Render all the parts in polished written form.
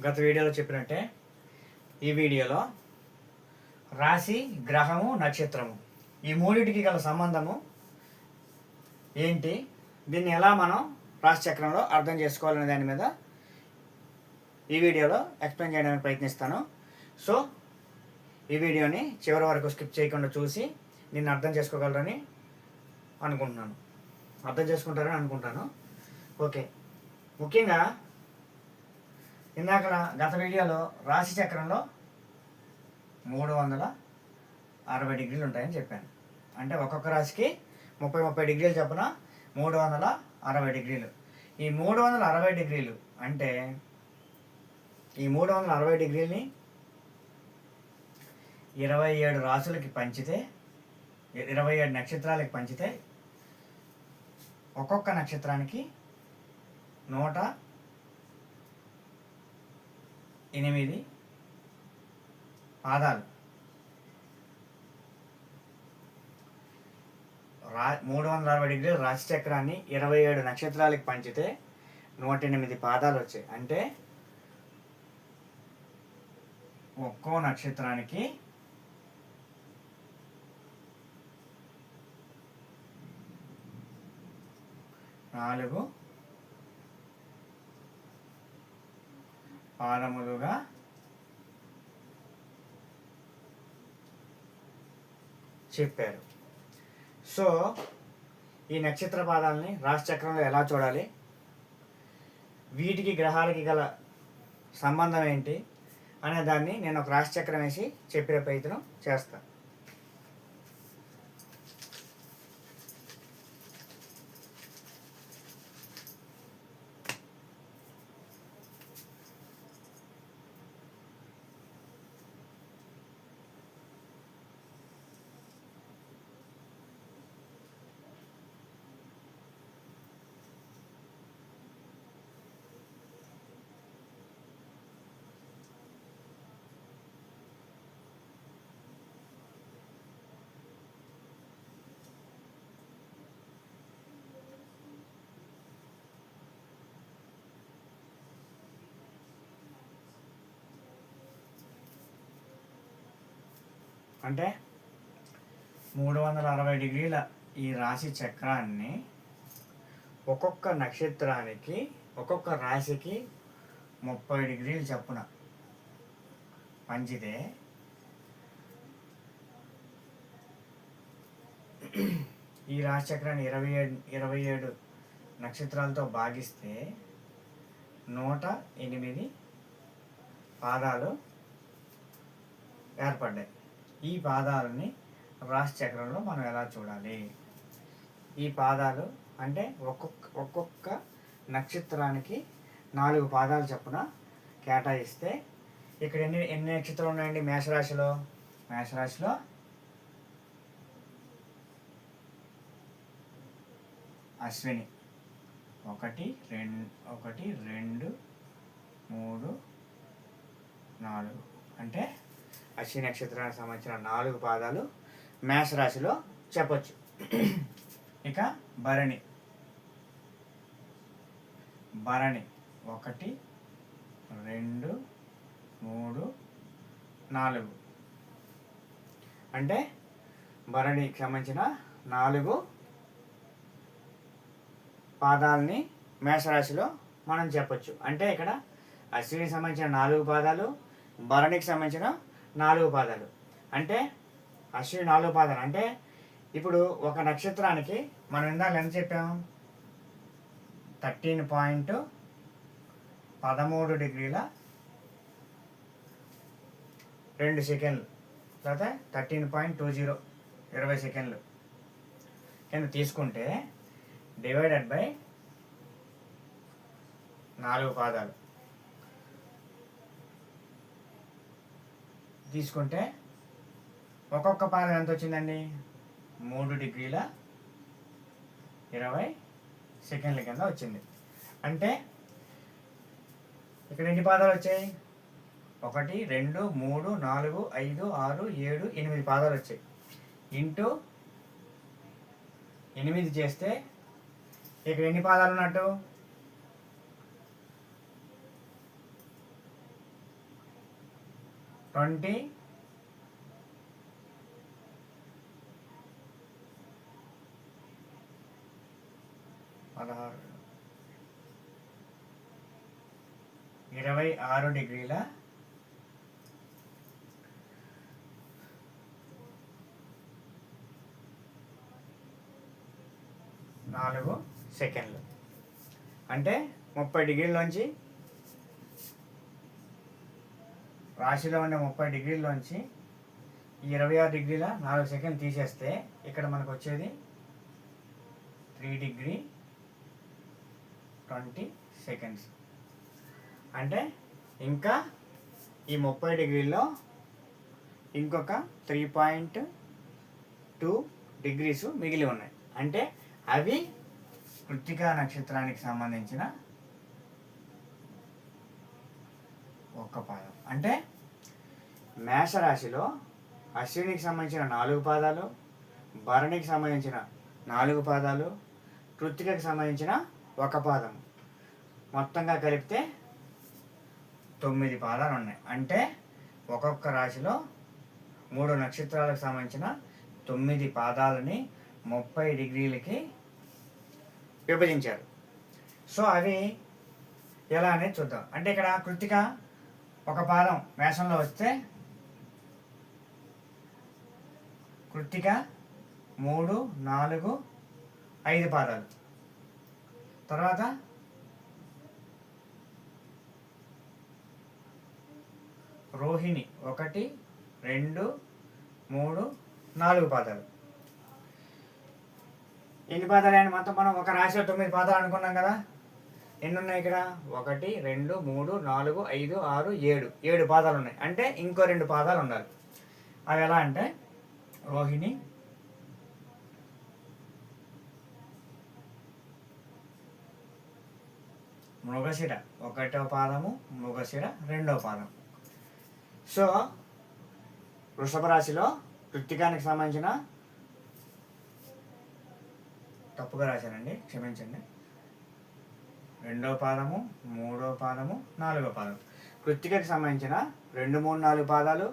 గత వీడియోలో చెప్పినట్టే ఈ వీడియోలో రాశి, గ్రహము, నక్షత్రము ఈ మూడింటికి గల సంబంధము ఏంటి, దీన్ని ఎలా మనం రాశి చక్రంలో అర్థం చేసుకోవాలనే దాని మీద ఈ వీడియోలో ఎక్స్ప్లెయిన్ చేయడానికి ప్రయత్నిస్తాను. సో ఈ వీడియోని చివరి వరకు స్కిప్ చేయకుండా చూసి దీన్ని అర్థం చేసుకోగలరని అనుకుంటున్నాను, అర్థం చేసుకుంటారని అనుకుంటాను. ఓకే, ముఖ్యంగా ఇందాక గత వీడియోలో రాశి చక్రంలో 360 డిగ్రీలు ఉంటాయని చెప్పాను. అంటే ఒక్కొక్క రాశికి 30 డిగ్రీలు చొప్పున 360 డిగ్రీలు. ఈ 360 డిగ్రీలు అంటే ఈ 360 డిగ్రీలని 27 రాశులకి పంచితే, 27 నక్షత్రాలకి పంచితే ఒక్కొక్క నక్షత్రానికి 108 పాదాలు. 360 డిగ్రీల రాశి చక్రాన్ని 27 నక్షత్రాలకి పంచితే 108 పాదాలు వచ్చాయి. అంటే ఒక్కో నక్షత్రానికి 4 పాదములుగా చెప్పారు. సో ఈ నక్షత్ర పాదాలని రాశి చక్రంలో ఎలా చూడాలి, వీటికి గ్రహాలకి గల సంబంధం ఏంటి అనే దాన్ని నేను ఒక రాశి చక్రం వేసి చెప్పే ప్రయత్నం చేస్తాను. అంటే 360 డిగ్రీల ఈ రాశి చక్రాన్ని ఒక్కొక్క నక్షత్రానికి, ఒక్కొక్క రాశికి 30 డిగ్రీలు చొప్పున పంచితే ఈ రాశి చక్రాన్ని 27 నక్షత్రాలతో భాగిస్తే 108 పాదాలు ఏర్పడ్డాయి. ఈ పాదాలని రాశి చక్రంలో మనం ఎలా చూడాలి? ఈ పాదాలు అంటే ఒక్కొక్క నక్షత్రానికి 4 పాదాలు చొప్పున కేటాయిస్తే ఇక్కడ ఎన్ని నక్షత్రాలు ఉన్నాయండి? మేషరాశిలో అశ్విని 1 2 3 4 అంటే అశ్విని నక్షత్రానికి సంబంధించిన 4 పాదాలు మేషరాశిలో చెప్పచ్చు. ఇక భరణి 1 2 3 4 అంటే భరణికి సంబంధించిన 4 పాదాలని మేషరాశిలో మనం చెప్పచ్చు. అంటే ఇక్కడ అశ్వినికి సంబంధించిన 4 పాదాలు, భరణికి సంబంధించిన 4 పాదాలు. అంటే అశ్విని 4 పాదాలు అంటే ఇప్పుడు ఒక నక్షత్రానికి మనం ఇందాక ఎంత చెప్పాము? 13.13 డిగ్రీల 2 సెకండ్లు, తర్వాత 13.20 20 సెకండ్లు కింద తీసుకుంటే డివైడెడ్ బై 4 పాదాలు తీసుకుంటే ఒక్కొక్క పాదం ఎంత వచ్చిందండి? 3 డిగ్రీల 20 సెకండ్ల కింద వచ్చింది. అంటే ఇక్కడ ఎన్ని పాదాలు వచ్చాయి? 1 2 3 4 5 6 7 8 పాదాలు వచ్చాయి. ఇంటూ 8 చేస్తే ఇక్కడ ఎన్ని పాదాలు ఉన్నట్టు? 20, 16, 26 డిగ్రీల 4 సెకండ్లు. అంటే 30 డిగ్రీల్లోంచి రాశిలో ఉండే 30 డిగ్రీల్లోంచి 26 డిగ్రీల 4 సెకండ్లు తీసేస్తే ఇక్కడ మనకు వచ్చేది 3 డిగ్రీ 20 సెకండ్స్. అంటే ఇంకా ఈ 30 డిగ్రీల్లో ఇంకొక 3.2 డిగ్రీస్ మిగిలి ఉన్నాయి. అంటే అవి కృత్తికా నక్షత్రానికి సంబంధించిన ఒక్క పాదం. అంటే మేషరాశిలో అశ్వినికి సంబంధించిన 4 పాదాలు, భరణికి సంబంధించిన 4 పాదాలు, కృత్తికకి సంబంధించిన 1 పాదం, మొత్తంగా కలిపితే 9 పాదాలు ఉన్నాయి. అంటే ఒక్కొక్క రాశిలో 3 నక్షత్రాలకు సంబంధించిన 9 పాదాలని 30 డిగ్రీలకి విభజించారు. సో అవి ఎలా అనేది చూద్దాం. అంటే ఇక్కడ కృత్తిక 1 పాదం మేషంలో వస్తే కృత్తిక 3, 4, 5 పాదాలు. తర్వాత రోహిణి 1, 2, 3, 4 పాదాలు. ఎన్ని పాదాలు అని మొత్తం మనం ఒక రాశిలో 9 పాదాలు అనుకున్నాం కదా. ఎన్ని ఉన్నాయి ఇక్కడ? 1, 2, 3, 4, 5, 6, 7 పాదాలు ఉన్నాయి. అంటే ఇంకో 2 పాదాలు ఉండాలి. అవి ఎలా అంటే రోహిణి, మృగశిర 1వ పాదము, మృగశిర 2వ పాదం. సో వృషభ రాశిలో కృత్తికానికి సంబంధించిన, తప్పుగా రాశానండి, క్షమించండి, 2వ పాదము, 3వ పాదము, 4వ పాదం. కృత్తికకి సంబంధించిన 2, 3, 4 పాదాలు,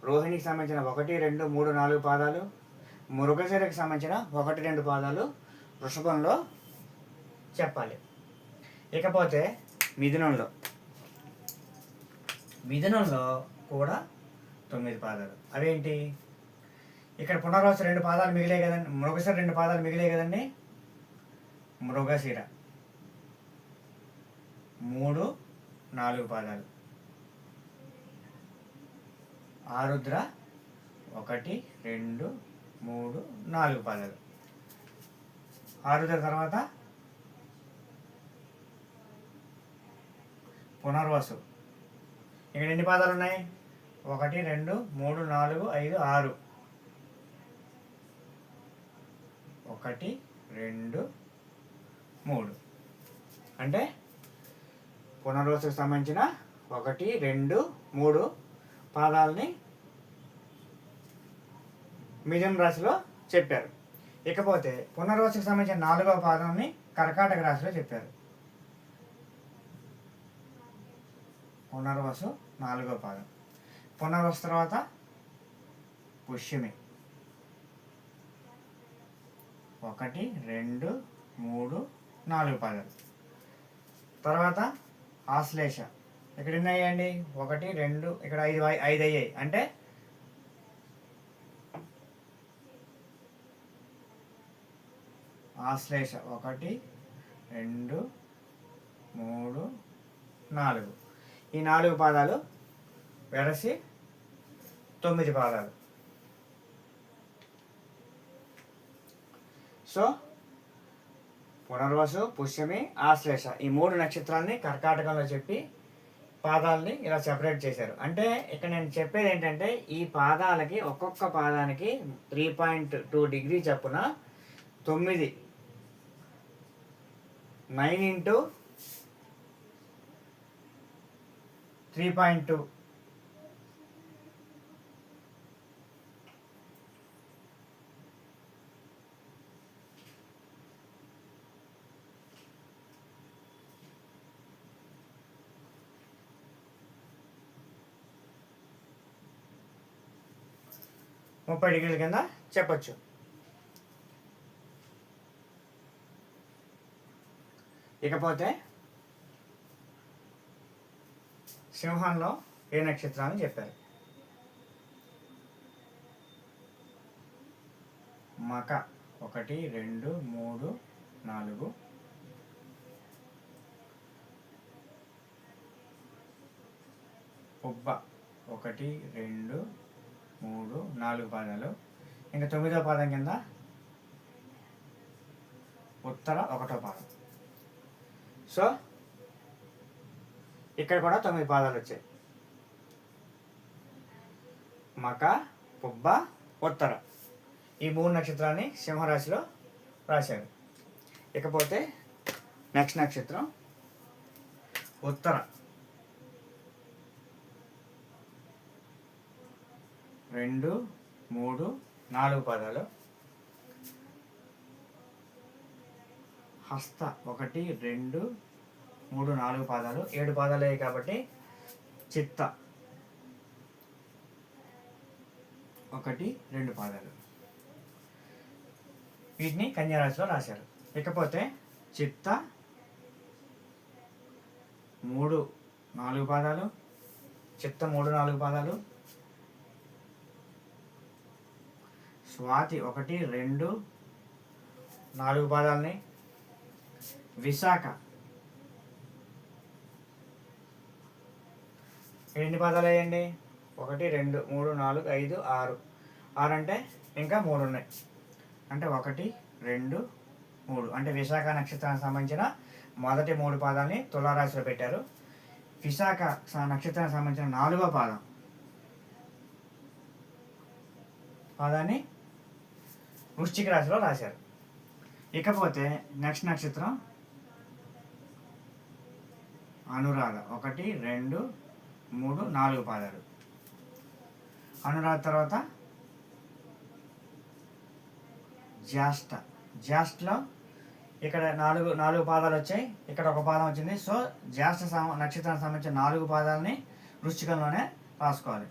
రోహిణికి సంబంధించిన 1, 2, 3, 4 పాదాలు, మృగశిరకి సంబంధించిన 1, 2 పాదాలు వృషభంలో చెప్పాలి. ఇకపోతే మిథునంలో కూడా 9 పాదాలు. అవేంటి? ఇక్కడ పునర్వసు 2 పాదాలు మిగిలే కదండి, మృగశిర 2 పాదాలు మిగిలే కదండి. మృగశిర 3, 4 పాదాలు. ఆరుద్ర 1, 2, 3, 4 పాదాలు. ఆరుద్ర తర్వాత పునర్వసు. ఇక్కడ ఎన్ని పాదాలు ఉన్నాయి? 1, 2, 3, 4, 5, 6. 1, 2, 3. అంటే పునర్వసుకు సంబంధించిన 1, 2, 3 పాదాలని మిథున రాశిలో చెప్పారు. ఇకపోతే పునర్వసుకు సంబంధించిన 4వ పాదాన్ని కర్కాటక రాశిలో చెప్పారు. పునర్వసు 4వ పాదం. పునర్వసు తర్వాత పుష్యమి 1, 2, 3, 4 పాదాలు. తర్వాత ఆశ్లేష. ఇక్కడ ఎన్ని అయ్యాయండి? 1, 2, ఇక్కడ 5 అయ్యాయి. అంటే ఆశ్లేష 1, 2, 3, 4. ఈ 4 పాదాలు వెరసి 9 పాదాలు. సో పునర్వసు, పుష్యమి, ఆశ్లేష ఈ 3 నక్షత్రాలని కర్కాటకంలో చెప్పి పాదాలని ఇలా సెపరేట్ చేశారు. అంటే ఇక్కడ నేను చెప్పేది ఏంటంటే ఈ పాదాలకి ఒక్కొక్క పాదానికి 3.2 డిగ్రీ చొప్పున 9, 9 × 3.2 9 30 డిగ్రీల కింద చెప్పచ్చు. ఇకపోతే సింహంలో ఏ నక్షత్రాన్ని చెప్పారు? మక 1 2 3 4, పుబ్బ 1 2 3 4 పాదాలు. ఇంకా 9వ పాదం కింద ఉత్తర 1వ పాదం. సో ఇక్కడ కూడా 9 పాదాలు వచ్చాయి. మక, పుబ్బ, ఉత్తర ఈ 3 నక్షత్రాన్ని సింహరాశిలో రాశారు. ఇకపోతే నెక్స్ట్ నక్షత్రం ఉత్తర. 2 3 4 పాదాలు. హస్త 1 2 3 4 పాదాలు. 7 పాదాలు అయ్యాయి కాబట్టి చిత్త 1 2 పాదాలు. వీటిని కన్యారాశిలో రాశారు. ఇకపోతే చిత్త 3 4 పాదాలు, చిత్త 3 4 పాదాలు. స్వాతి 1 2 4 పాదాలని. విశాఖ ఎన్ని పాదాలు అయ్యండి? 1 2 3 4 5 6. 6 అంటే ఇంకా 3 ఉన్నాయి. అంటే 1 2 3 అంటే విశాఖ నక్షత్రానికి సంబంధించిన మొదటి 3 పాదాలని తులారాశిలో పెట్టారు. విశాఖ నక్షత్రానికి సంబంధించిన 4వ పాదాన్ని వృశ్చిక రాశిలో రాశారు. ఇకపోతే నెక్స్ట్ నక్షత్రం అనురాధ 1 2 3 4 పాదాలు. అనురాధ తర్వాత జ్యేష్ఠ. జ్యేష్ఠలో ఇక్కడ 4 పాదాలు వచ్చాయి, ఇక్కడ 1 పాదం వచ్చింది. సో జ్యేష్ఠ నక్షత్రానికి సంబంధించిన 4 పాదాలని వృశ్చికంలోనే రాసుకోవాలి.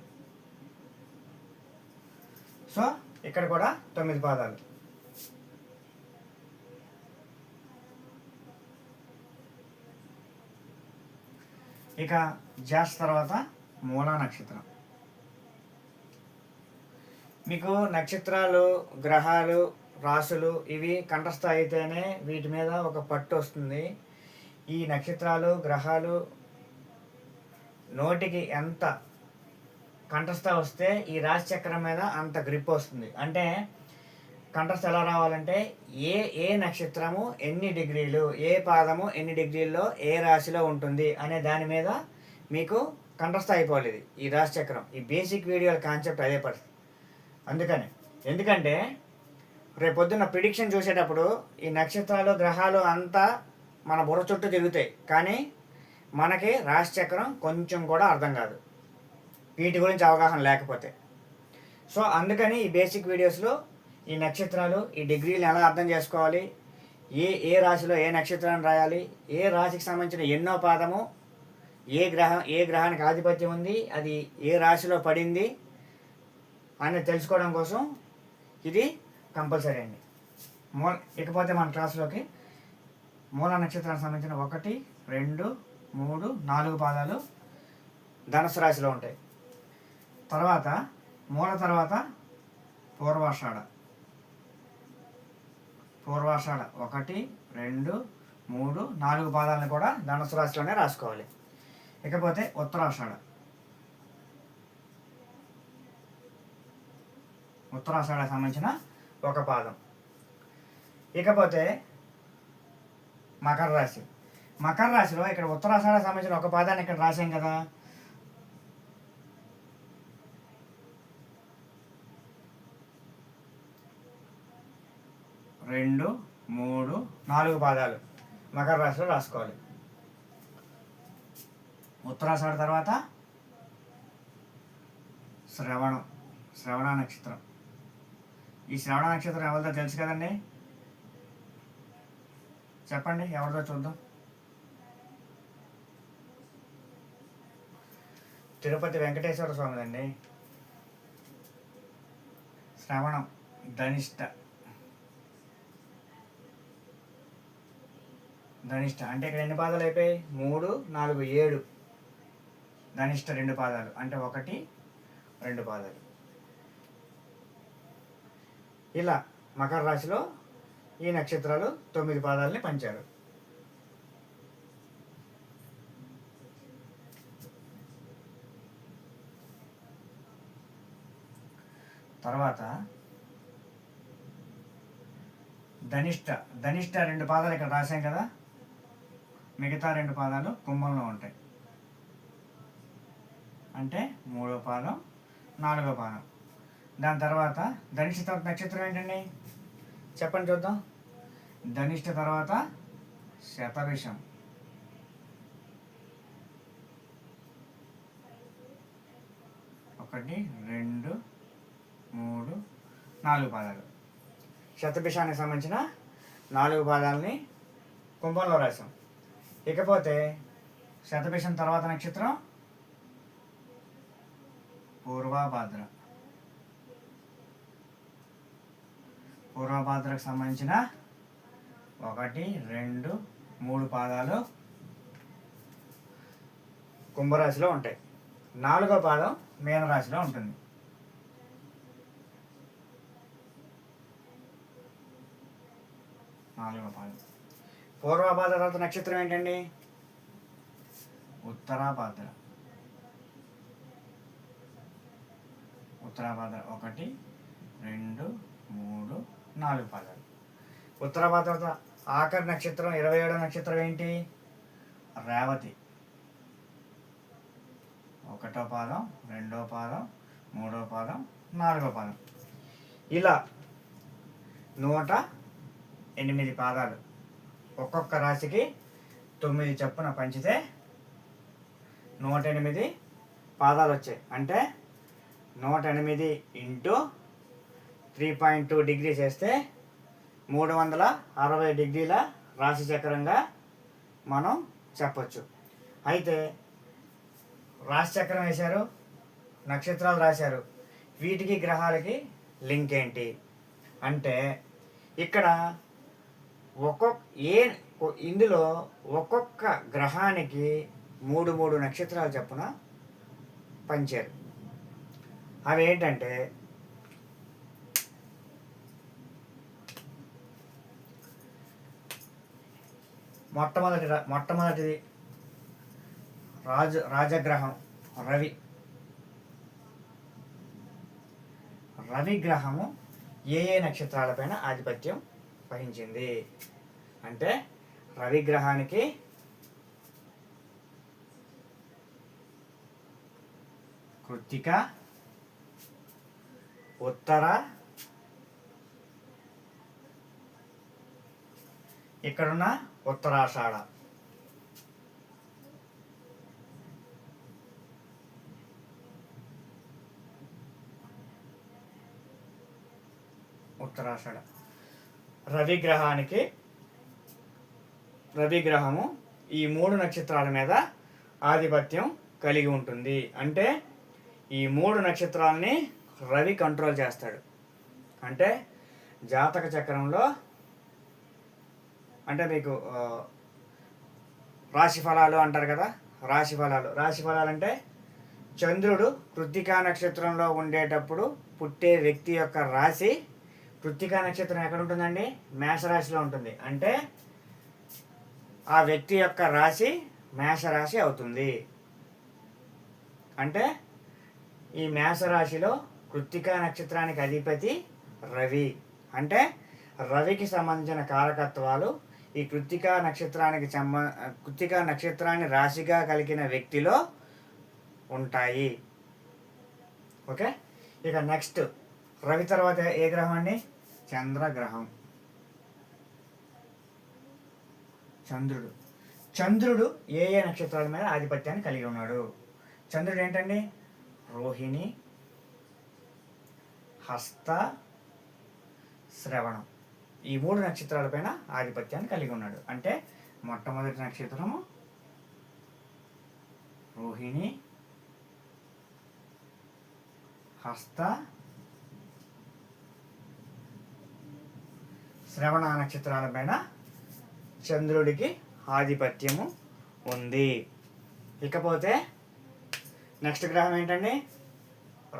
సో ఇక్కడ కూడా 9 పాదాలు. ఇక జ్యేష్ఠ తర్వాత మూలా నక్షత్రం. మీకు నక్షత్రాలు, గ్రహాలు, రాశులు ఇవి కంఠస్థ అయితేనే వీటి మీద ఒక పట్టు వస్తుంది. ఈ నక్షత్రాలు, గ్రహాలు నోటికి ఎంత కంఠస్థ వస్తే ఈ రాశి చక్రం మీద అంత గ్రిప్ వస్తుంది. అంటే కంఠస్థ ఎలా రావాలంటే ఏ నక్షత్రము ఎన్ని డిగ్రీలు, ఏ పాదము ఎన్ని డిగ్రీల్లో ఏ రాశిలో ఉంటుంది అనే దాని మీద మీకు కంఠస్థ అయిపోలేదు ఈ రాశి చక్రం. ఈ బేసిక్ వీడియోల కాన్సెప్ట్ అదే పరిస్థితి. ఎందుకంటే రేపొద్దున్న ప్రిడిక్షన్ చూసేటప్పుడు ఈ నక్షత్రాలు, గ్రహాలు అంతా మన బుర్ర చుట్టూ తిరుగుతాయి, కానీ మనకి రాశి చక్రం కొంచెం కూడా అర్థం కాదు వీటి గురించి అవగాహన లేకపోతే. సో అందుకని ఈ బేసిక్ వీడియోస్లో ఈ నక్షత్రాలు, ఈ డిగ్రీలు ఎలా అర్థం చేసుకోవాలి, ఏ రాశిలో ఏ నక్షత్రాన్ని రాయాలి, ఏ రాశికి సంబంధించిన ఎన్నో పాదము, ఏ గ్రహానికి ఆధిపత్యం ఉంది, అది ఏ రాశిలో పడింది అని తెలుసుకోవడం కోసం ఇది కంపల్సరీ అండి. ఇకపోతే మన క్లాసులోకి మూల నక్షత్రానికి సంబంధించిన 1 2 3 4 పాదాలు ధనుసు రాశిలో ఉంటాయి. తర్వాత మూల తర్వాత పూర్వాషాఢ. 1 2 3 4 పాదాలను కూడా ధనుసు రాశిలోనే రాసుకోవాలి. ఇకపోతే ఉత్తరాషాఢకు సంబంధించిన 1 పాదం. ఇకపోతే మకర రాశి. మకర రాశిలో ఇక్కడ ఉత్తరాషాఢకు సంబంధించిన 1 పాదాన్ని ఇక్కడ రాసాం కదా. రెండు 3 4 పాదాలు మకర రాశిలో రాసుకోవాలి. ఉత్తరాషాఢ తర్వాత శ్రవణ నక్షత్రం. ఈ శ్రవణ నక్షత్రం ఎవరిదో తెలుసు కదండి, చెప్పండి ఎవరిదో చూద్దాం. తిరుపతి వెంకటేశ్వర స్వామిదండి. శ్రవణం, ధనిష్ట. ధనిష్ట అంటే ఇక్కడ ఎన్ని పాదాలు అయిపోయాయి? 3, 4, 7. ధనిష్ట 2 పాదాలు అంటే 1, 2 పాదాలు. ఇలా మకర రాశిలో ఈ నక్షత్రాలు 9 పాదాలని పంచారు. తర్వాత ధనిష్ట. ధనిష్ట 2 పాదాలు ఇక్కడ రాశాం కదా, మిగతా 2 పాదాలు కుంభంలో ఉంటాయి. అంటే 3వ పాదం, 4వ పాదం. దాని తర్వాత ధనిష్ట తర్వాత నక్షత్రం ఏంటండి చెప్పండి చూద్దాం. ధనిష్ట తర్వాత శతభిషం. ఒకటి, 2, 3, 4 పాదాలు. శతభిషానికి సంబంధించిన 4 పాదాలని కుంభంలో రాశాం. ఇకపోతే శతభిషం తర్వాత నక్షత్రం పూర్వభాద్ర. పూర్వభాద్రకు సంబంధించిన 1, 2, 3 పాదాలు కుంభరాశిలో ఉంటాయి. 4వ పాదం మీనరాశిలో ఉంటుంది. పూర్వభాద్ర తర్వాత నక్షత్రం ఏంటండి? ఉత్తరాభాద్ర. ఉత్తరాభాద్ర 1, 2, 3, 4 పాదాలు. ఉత్తరాభాద్ర తర్వాత ఆఖరి నక్షత్రం 27వ నక్షత్రం ఏంటి? రేవతి. 1వ పాదం, 2వ పాదం, 3వ పాదం, 4వ పాదం. ఇలా 108 పాదాలు. ఒక్కొక్క రాశికి 9 చొప్పున పంచితే 108 పాదాలు వచ్చాయి. అంటే 108 ఇంటూ 3.2 డిగ్రీస్ వేస్తే 360 డిగ్రీల రాశి చక్రంగా మనం చెప్పచ్చు. అయితే రాశి చక్రం వేశారు, నక్షత్రాలు రాశారు, వీటికి గ్రహాలకి లింక్ ఏంటి అంటే ఇక్కడ ఇందులో ఒక్కొక్క గ్రహానికి 3 నక్షత్రాలు చొప్పున పంచారు. అవి ఏంటంటే మొట్టమొదటిది రాజగ్రహం రవి. రవి గ్రహము ఏ నక్షత్రాలపైన ఆధిపత్యం వహించింది అంటే రవి గ్రహానికి కృత్తిక, ఉత్తర, ఇక్కడున్న ఉత్తరాషాఢ, ఉత్తరాషాఢ. రవి గ్రహము ఈ 3 నక్షత్రాల మీద ఆధిపత్యం కలిగి ఉంటుంది. అంటే ఈ 3 నక్షత్రాలని రవి కంట్రోల్ చేస్తాడు. అంటే జాతక చక్రంలో అంటే మీకు రాశి ఫలాలు అంటారు కదా, రాశి ఫలాలు అంటే చంద్రుడు కృత్తికా నక్షత్రంలో ఉండేటప్పుడు పుట్టే వ్యక్తి యొక్క రాశి కృత్తికా నక్షత్రం ఎక్కడ ఉంటుందండి? మేషరాశిలో ఉంటుంది. అంటే ఆ వ్యక్తి యొక్క రాశి మేషరాశి అవుతుంది. అంటే ఈ మేషరాశిలో కృత్తికా నక్షత్రానికి అధిపతి రవి. అంటే రవికి సంబంధించిన కారకత్వాలు ఈ కృత్తికా నక్షత్రాన్ని రాశిగా కలిగిన వ్యక్తిలో ఉంటాయి. ఓకే, ఇక నెక్స్ట్ రవి తర్వాత ఏ గ్రహం అండి? చంద్రగ్రహం. చంద్రుడు ఏ నక్షత్రాల మీద ఆధిపత్యాన్ని కలిగి ఉన్నాడు? చంద్రుడు ఏంటండి? రోహిణి, హస్త, శ్రవణం ఈ 3 నక్షత్రాలపైన ఆధిపత్యాన్ని కలిగి ఉన్నాడు. అంటే మొట్టమొదటి నక్షత్రము రోహిణి, హస్త, శ్రవణ నక్షత్రాల పైన చంద్రుడికి ఆధిపత్యము ఉంది. ఇకపోతే నెక్స్ట్ గ్రహం ఏంటండి?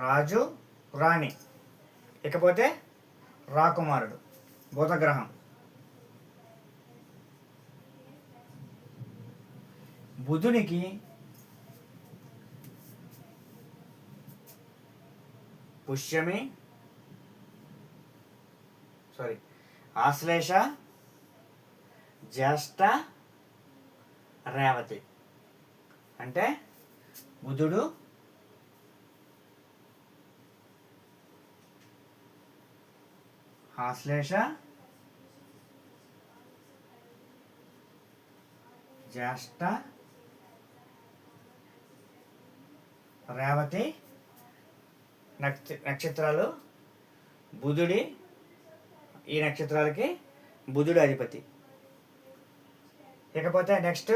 రాజు రాణి. ఇకపోతే రాకుమారుడు బుధగ్రహం. బుధునికి పుష్యమి ఆశ్లేష జ్యేష్ఠ రేవతి. అంటే బుధుడు ఆశ్లేష జ్యేష్ఠ రేవతి నక్షత్రాలు బుధుడి. ఈ నక్షత్రాలకి బుధుడు అధిపతి. ఇకపోతే నెక్స్ట్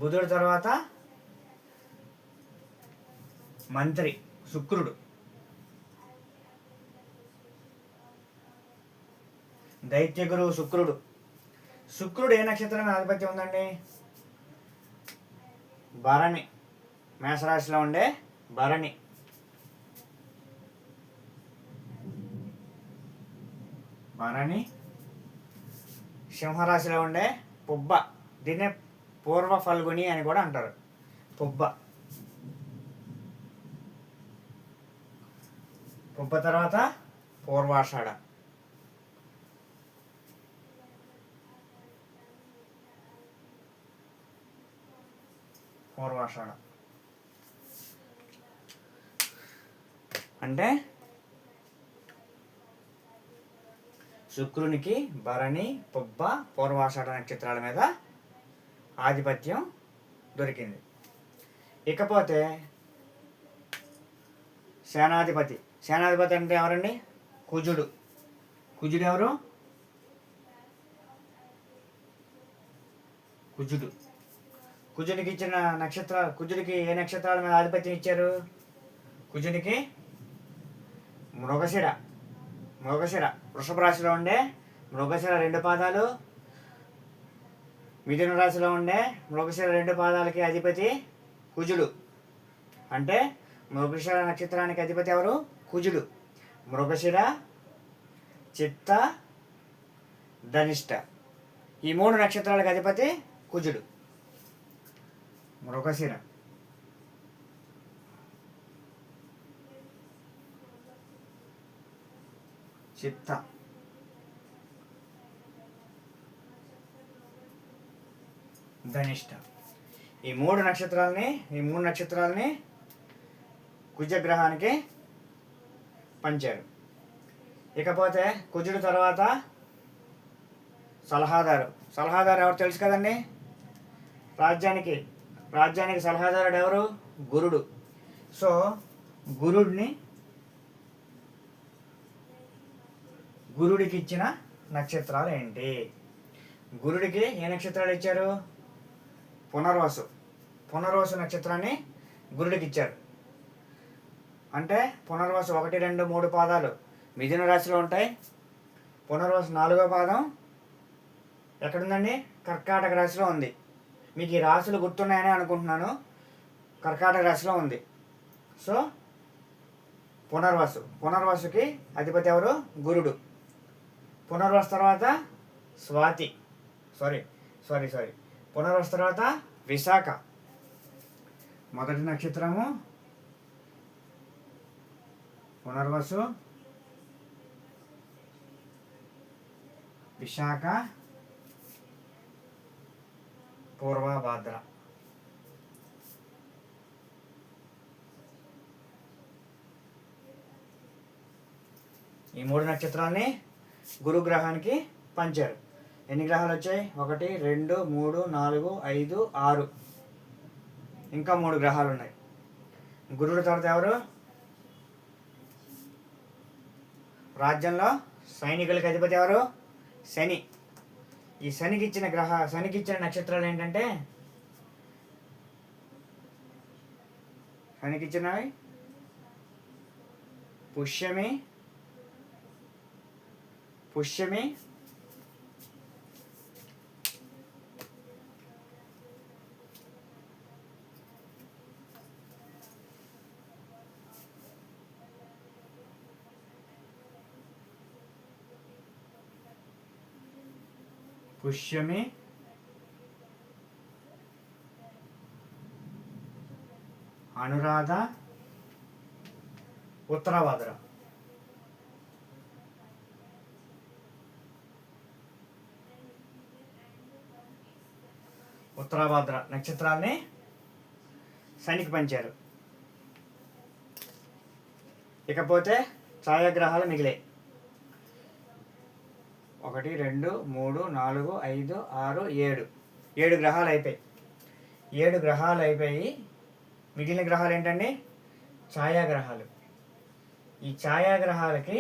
బుధుడు తర్వాత మంత్రి శుక్రుడు. దైత్య గురువు శుక్రుడు. శుక్రుడు ఏ నక్షత్రం మీద ఆధిపత్యం ఉందండి? భరణి. మేషరాశిలో ఉండే భరణి. భరణి. సింహరాశిలో ఉండే పుబ్బ. దీన్నే పూర్వ ఫల్గుని అని కూడా అంటారు. పుబ్బ. పుబ్బ తర్వాత పూర్వాషాఢ. పూర్వాషాఢ అంటే శుక్రునికి భరణి, పుబ్బ, పూర్వాషాఢ నక్షత్రాల మీద ఆధిపత్యం దొరికింది. ఇకపోతే సేనాధిపతి. సేనాధిపతి అంటే ఎవరండి? కుజుడు. కుజుడు ఎవరు? కుజుడు. కుజునికి ఇచ్చిన కుజుడికి ఏ నక్షత్రాల మీద ఆధిపత్యం ఇచ్చారు? కుజునికి మృగశిర. వృషభ రాశిలో ఉండే మృగశిర 2 పాదాలు, మిథున రాశిలో ఉండే మృగశిర 2 పాదాలకి అధిపతి కుజుడు. అంటే మృగశిర నక్షత్రానికి అధిపతి ఎవరు? కుజుడు. మృగశిర, చిత్త, ధనిష్ట ఈ 3 నక్షత్రాలకు అధిపతి కుజుడు. మృగశిర, చిత్త, ధనిష్ట ఈ 3 నక్షత్రాలని కుజగ్రహానికి పంచారు. ఇకపోతే కుజుడు తర్వాత సలహాదారు. సలహాదారు ఎవరు తెలుసు కదండి? రాజ్యానికి సలహాదారుడు ఎవరు? గురుడు. సో గురుడికి ఇచ్చిన నక్షత్రాలు ఏంటి? గురుడికి ఏ నక్షత్రాలు ఇచ్చారు? పునర్వసు నక్షత్రాన్ని గురుడికి ఇచ్చారు. అంటే పునర్వసు 1, 2, 3 పాదాలు మిథున రాశిలో ఉంటాయి. పునర్వసు 4వ పాదం ఎక్కడుందండి? కర్కాటక రాశిలో ఉంది. మీకు ఈ రాశులు గుర్తున్నాయని అనుకుంటున్నాను. కర్కాటక రాశిలో ఉంది. సో పునర్వసుకి అధిపతి ఎవరు? గురుడు. పునర్వసు తర్వాత పునర్వసు తర్వాత విశాఖ. మొదటి నక్షత్రము పునర్వసు, విశాఖ, పూర్వభాద్ర. ఈ 3 నక్షత్రాలని గురుగ్రహానికి పంచారు. ఎన్ని గ్రహాలు వచ్చాయి? 1, 2, 3, 4, 5, 6 ఇంకా 3 గ్రహాలు ఉన్నాయి. గురుడు తర్వాత ఎవరు? రాజ్యంలో సైనికులకి అధిపతి ఎవరు? శని. ఈ శనికి ఇచ్చిన నక్షత్రాలు ఏంటంటే శనికిచ్చినవి పుష్యమి, పుష్యమి, అనురాధ, ఉత్తరాభాద్ర. ఉత్తరాభాద్ర నక్షత్రాల్ని శనికి పంచారు. ఇకపోతే ఛాయాగ్రహాలు మిగిలాయి. 1 2 3 4 5 6 7 7 గ్రహాలు అయిపోయి. 7 గ్రహాలు అయిపోయి మిగిలిన గ్రహాలు ఏంటండి? ఛాయాగ్రహాలు. ఈ ఛాయాగ్రహాలకి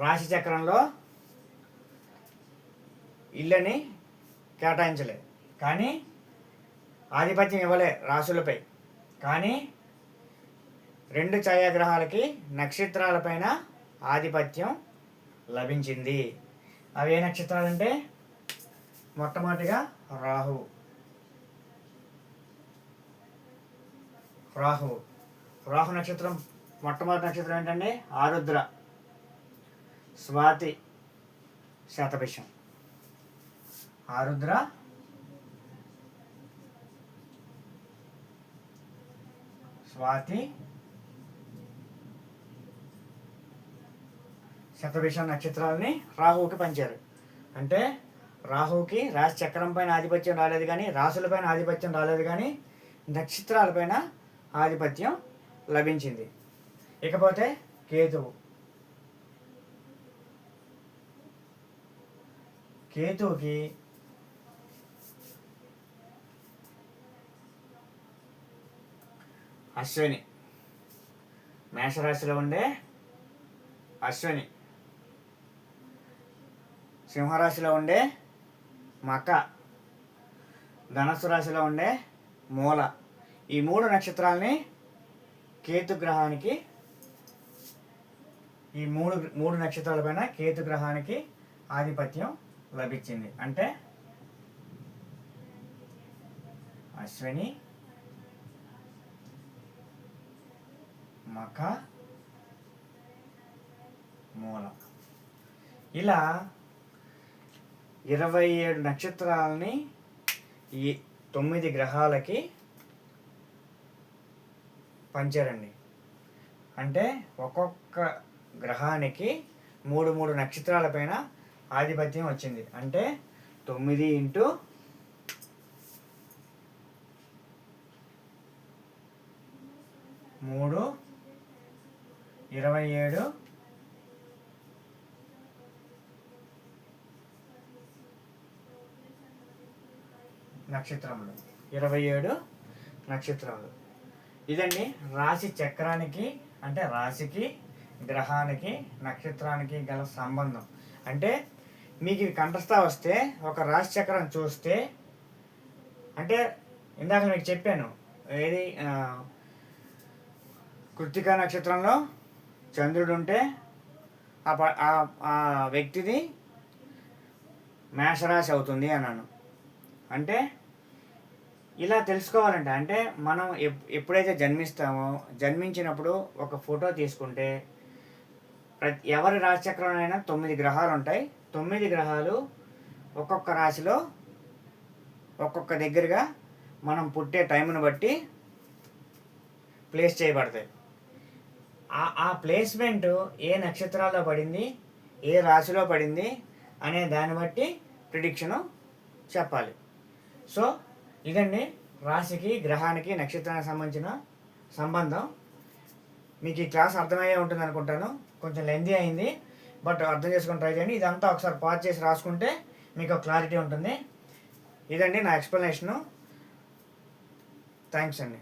రాశి చక్రంలో ఇళ్ళని కేటాయించలేదు, కానీ ఆధిపత్యం ఇవ్వలే రాశులపై. కానీ 2 ఛాయాగ్రహాలకి నక్షత్రాలపైన ఆధిపత్యం లభించింది. అవి ఏ నక్షత్రాలంటే మొట్టమొదటిగా రాహువు. రాహు నక్షత్రం మొట్టమొదటి నక్షత్రం ఏంటంటే ఆరుద్ర, స్వాతి, శతభిషం. ఆరుద్ర, స్వాతి, శతభిషం నక్షత్రాలని రాహువుకి పంచారు. అంటే రాహువుకి రాశి చక్రం పైన ఆధిపత్యం రాలేదు, కానీ రాశులపైన ఆధిపత్యం రాలేదు, కానీ నక్షత్రాలపైన ఆధిపత్యం లభించింది. ఇకపోతే కేతువుకి అశ్విని, మేషరాశిలో ఉండే అశ్విని, సింహరాశిలో ఉండే మక, ధనస్సు రాశిలో ఉండే మూల. ఈ 3 నక్షత్రాలని కేతుగ్రహానికి, ఈ మూడు నక్షత్రాలపైన కేతుగ్రహానికి ఆధిపత్యం లభించింది. అంటే అశ్విని, మక, మూల. ఇలా 27 నక్షత్రాలని ఈ 9 గ్రహాలకి పంచారండి. అంటే ఒక్కొక్క గ్రహానికి 3 నక్షత్రాలపైన ఆధిపత్యం వచ్చింది. అంటే 9 × 3 27 నక్షత్రములు. 27 నక్షత్రాలు. ఇదండి రాశి చక్రానికి, అంటే రాశికి, గ్రహానికి, నక్షత్రానికి గల సంబంధం. అంటే మీకు ఇవి కంఠస్థ వస్తే ఒక రాశి చక్రం చూస్తే, అంటే ఇందాక మీకు చెప్పాను ఏది, కృత్తికా నక్షత్రంలో చంద్రుడు ఉంటే ఆ వ్యక్తిది మేషరాశి అవుతుంది అన్నాను. అంటే ఇలా తెలుసుకోవాలంటే, అంటే మనం ఎప్పుడైతే జన్మిస్తామో, జన్మించినప్పుడు ఒక ఫోటో తీసుకుంటే ఎవరి రాశిచక్రంలోనైనా 9 గ్రహాలు ఉంటాయి. 9 గ్రహాలు ఒక్కొక్క రాశిలో ఒక్కొక్క దగ్గరగా మనం పుట్టే టైంను బట్టి ప్లేస్ చేయబడతాయి. ఆ ప్లేస్మెంట్ ఏ నక్షత్రాల్లో పడింది, ఏ రాశిలో పడింది అనే దాన్ని బట్టి ప్రిడిక్షను చెప్పాలి. సో ఇదండి రాశికి, గ్రహానికి, నక్షత్రానికి సంబంధించిన సంబంధం. మీకు ఈ క్లాస్ అర్థమయ్యే ఉంటుంది అనుకుంటాను. కొంచెం లెంతీ అయింది, బట్ అర్థం చేసుకొని ట్రై చేయండి. ఇదంతా ఒకసారి పాజ్ చేసి రాసుకుంటే మీకు క్లారిటీ ఉంటుంది. ఇదండి నా ఎక్స్ప్లెనేషను. థ్యాంక్స్ అండి.